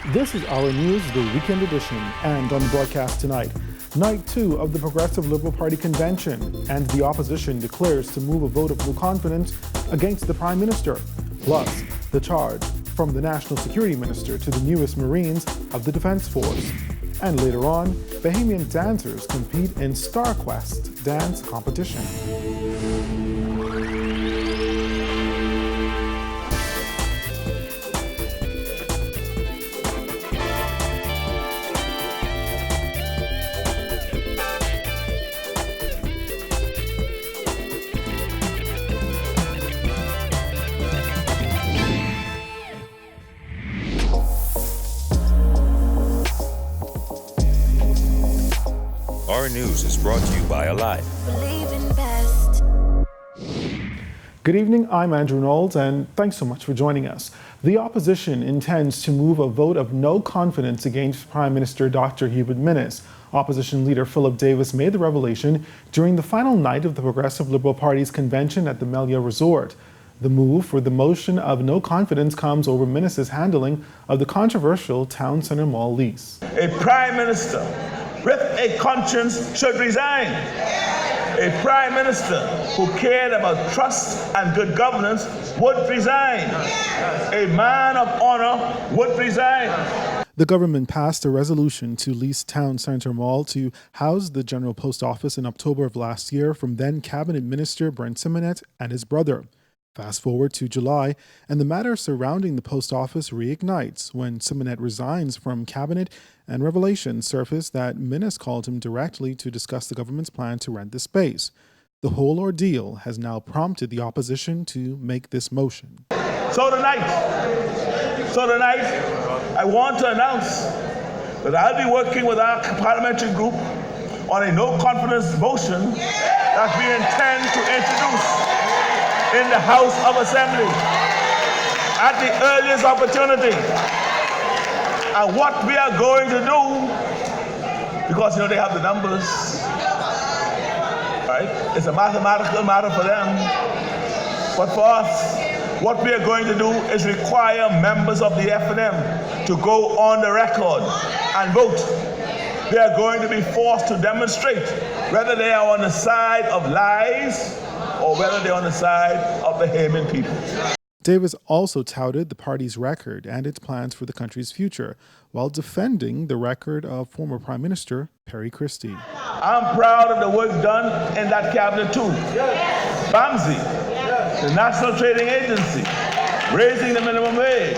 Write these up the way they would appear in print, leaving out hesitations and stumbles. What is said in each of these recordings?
This is our news, the weekend edition, and on the broadcast tonight, night 2 of the Progressive Liberal Party convention, and the opposition declares to move a vote of no confidence against the Prime Minister, plus the charge from the National Security Minister to the newest Marines of the Defense Force. And later on, Bahamian dancers compete in Star Quest dance competition. Our news is brought to you by Alive. Good evening, I'm Andrew Knowles, and thanks so much for joining us. The opposition intends to move a vote of no confidence against Prime Minister Dr. Hubert Minnis. Opposition leader Philip Davis made the revelation during the final night of the Progressive Liberal Party's convention at the Melia Resort. The move for the motion of no confidence comes over Minnis's handling of the controversial Town Centre Mall lease. A Prime Minister with a conscience should resign. A Prime Minister who cared about trust and good governance would resign. A man of honor would resign. The government passed a resolution to lease Town Centre Mall to house the General Post Office in October of last year from then Cabinet Minister Brent Simonet and his brother. Fast forward to July, and the matter surrounding the post office reignites when Simonet resigns from cabinet and revelations surface that Minnis called him directly to discuss the government's plan to rent the space. The whole ordeal has now prompted the opposition to make this motion. So tonight, I want to announce that I'll be working with our parliamentary group on a no confidence motion that we intend to introduce in the House of Assembly at the earliest opportunity. And what we are going to do, because they have the numbers, right? It's a mathematical matter for them. But for us, what we are going to do is require members of the F&M to go on the record and vote. They are going to be forced to demonstrate whether they are on the side of lies or whether they're on the side of the Bahamian people. Davis also touted the party's record and its plans for the country's future, while defending the record of former Prime Minister Perry Christie. I'm proud of the work done in that cabinet too. BAMSI, the National Trading Agency, raising the minimum wage,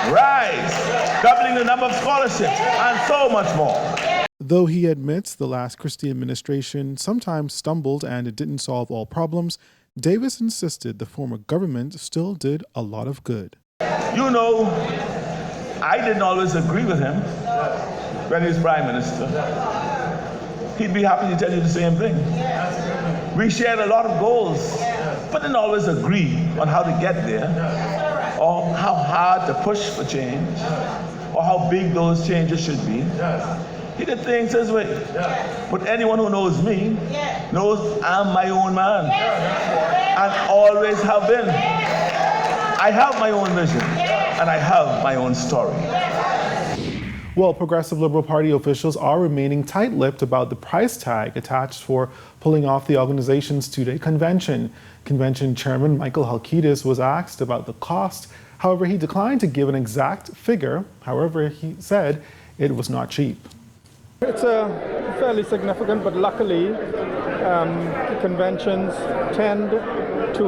RISE, doubling the number of scholarships, and so much more. Though he admits the last Christie administration sometimes stumbled and it didn't solve all problems, Davis insisted the former government still did a lot of good. You know, I didn't always agree with him when he was Prime Minister. He'd be happy to tell you the same thing. We shared a lot of goals, but didn't always agree on how to get there, or how hard to push for change, or how big those changes should be. He did things his way. But anyone who knows me knows I'm my own man. And always have been. I have my own vision, and I have my own story. Well, Progressive Liberal Party officials are remaining tight-lipped about the price tag attached for pulling off the organization's two-day convention. Convention Chairman Michael Halkitis was asked about the cost. However, he declined to give an exact figure. However, he said it was not cheap. It's fairly significant, but luckily conventions tend to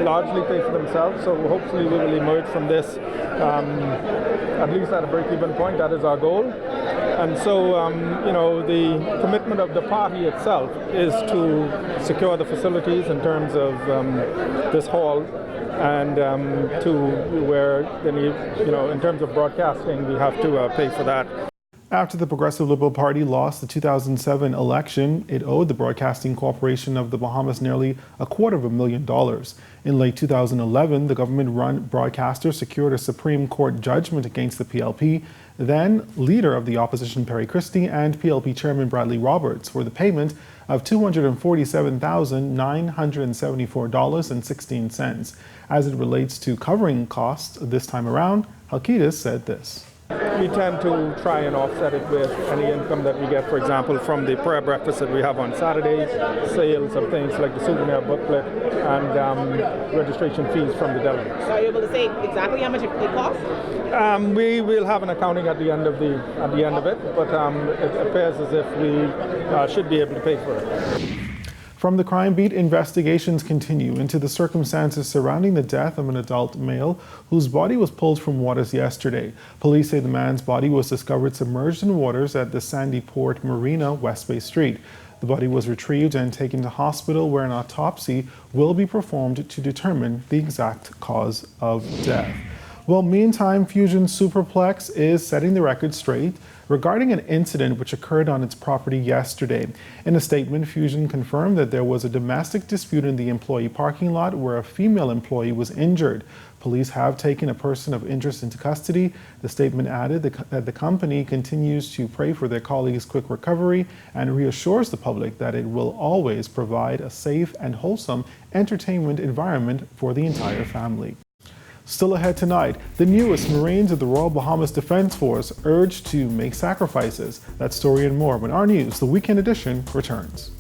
largely pay for themselves, so hopefully we will emerge from this at least at a break-even point. That is our goal. And so, the commitment of the party itself is to secure the facilities in terms of this hall and to where they need, in terms of broadcasting, we have to pay for that. After the Progressive Liberal Party lost the 2007 election, it owed the Broadcasting Corporation of the Bahamas nearly $250,000. In late 2011, the government-run broadcaster secured a Supreme Court judgment against the PLP, then leader of the opposition Perry Christie and PLP Chairman Bradley Roberts for the payment of $247,974.16. As it relates to covering costs this time around, Halkitis said this. we tend to try and offset it with any income that we get, for example, from the prayer breakfast that we have on Saturdays, sales of things like the souvenir booklet, and registration fees from the delegates. Are you able to say exactly how much it costs? We will have an accounting at the end of it, but it appears as if we should be able to pay for it. From the crime beat, investigations continue into the circumstances surrounding the death of an adult male whose body was pulled from waters yesterday. Police say the man's body was discovered submerged in waters at the Sandy Port Marina, West Bay Street. The body was retrieved and taken to hospital where an autopsy will be performed to determine the exact cause of death. Well, meantime, Fusion Superplex is setting the record straight regarding an incident which occurred on its property yesterday. In a statement, Fusion confirmed that there was a domestic dispute in the employee parking lot where a female employee was injured. Police have taken a person of interest into custody. The statement added that the company continues to pray for their colleagues' quick recovery and reassures the public that it will always provide a safe and wholesome entertainment environment for the entire family. Still ahead tonight, the newest Marines of the Royal Bahamas Defense Force urged to make sacrifices. That story and more when our news, the weekend edition, returns.